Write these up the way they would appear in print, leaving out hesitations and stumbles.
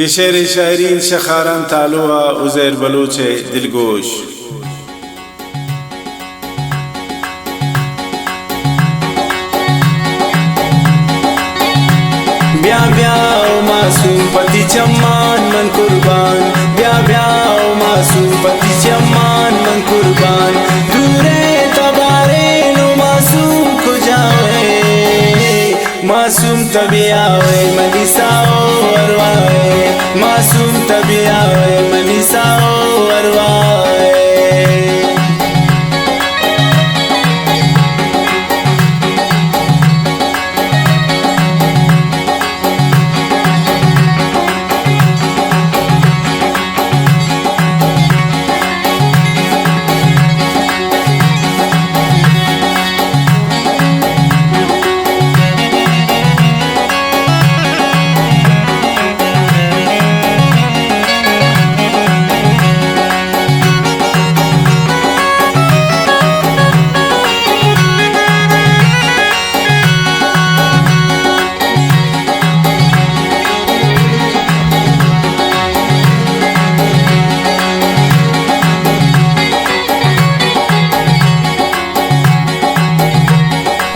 في شعر شاعرين شخاران تالوها وزير بلوچه دلگوش. بیا بیا او معصوم پتی چمان من قربان، بیا بیا او معصوم پتی چمان من قربان. دوره تباره نو معصوم کجاوے، معصوم تبی آوے منیساو ارواے، معصوم تبی آوے منیساو ارواے.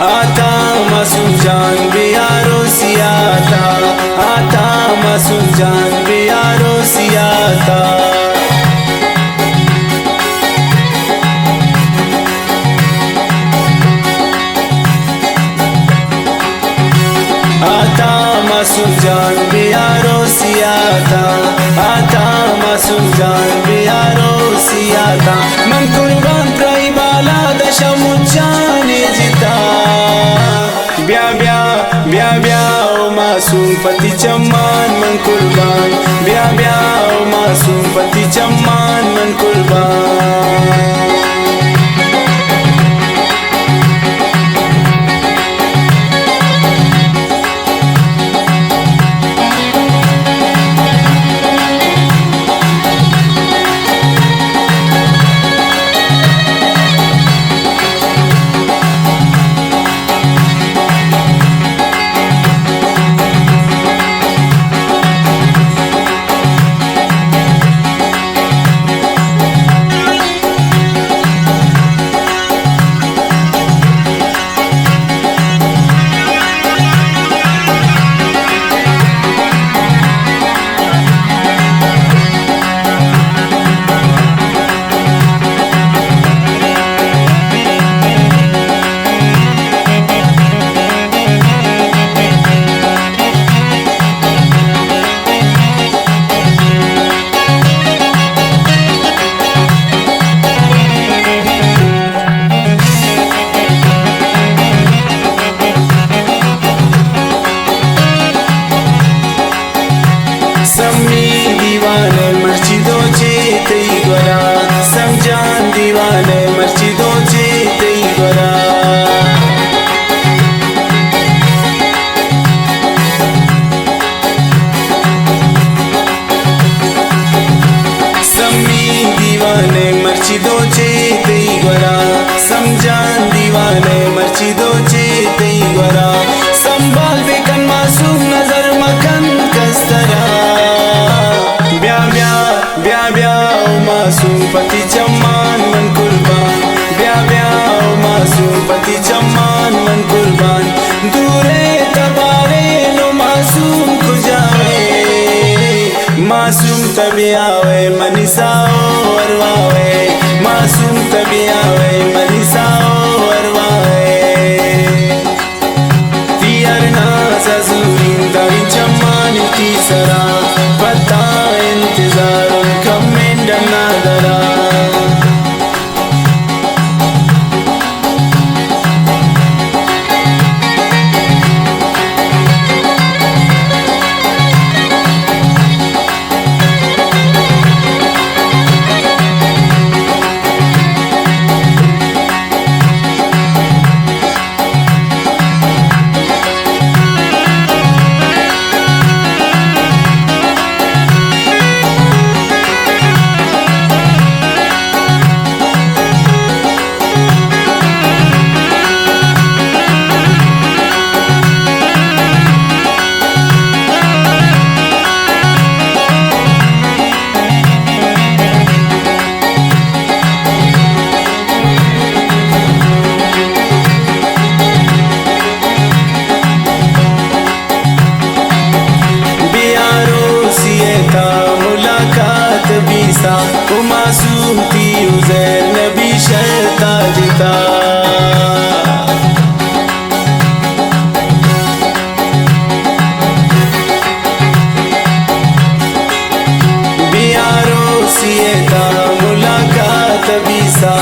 आता मासूम जान बियारो सियाता, आता मासूम जान बियारो सियाता. आता मासूम जान बियारो सियाता, आता मासूम जान बियारो सियाता. मन कुर्बान प्राई बाला दशा मुझाने जिता. ब्या ब्या ब्या ब्या ओ मासूम पति चम्मान मन कुर्बान, ब्या ब्या ओ मासूम पति चम्मान मन कुर्बान. दीवाने मस्जिदों चेते गोरा, समझान दीवाने मस्जिदों चेते गोरा. सम्मी दीवाने मस्जिदों चेते गोरा, समझान दीवाने मस्जिदों चेते गोरा. संभाल बेकन मासूम नजर मकन कस्तरा. ब्या ब्या ब्या ब्या ओ मासूम पति चम्मान मन कुर्बान, ब्या ब्या ओ मासूम पति चम्मान मन कुर्बान. दूरे तबारे नो मासूम खुजावे, मासूम तभी आवे मनीसाओ अरवावे, मासूम तभी आवे मनीसाओ अरवावे. तियरना सजूरीन दारी चम्मान की सरा, पता इंतजार कम डना दरा. रोसियता मुलाकात बीसा मासूम थी उज़ैर नबी शर्ता जिता मुलाकात बीसा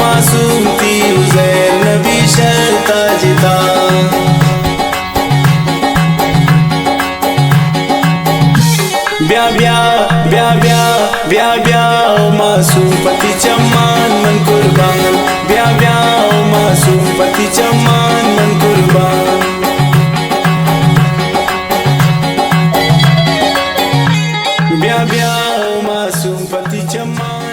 मासूम थी उज़ैर नबी शर्ता जिता ब्या ब्या ब्या ब्या ब्या ब्या ओ मासूम पति चम्मान मन कुर्बान ब्या ब्या ओ मासूम पति चम्मान मन कुर्बान ब्या ब्या ओ मासूम पति चम्मान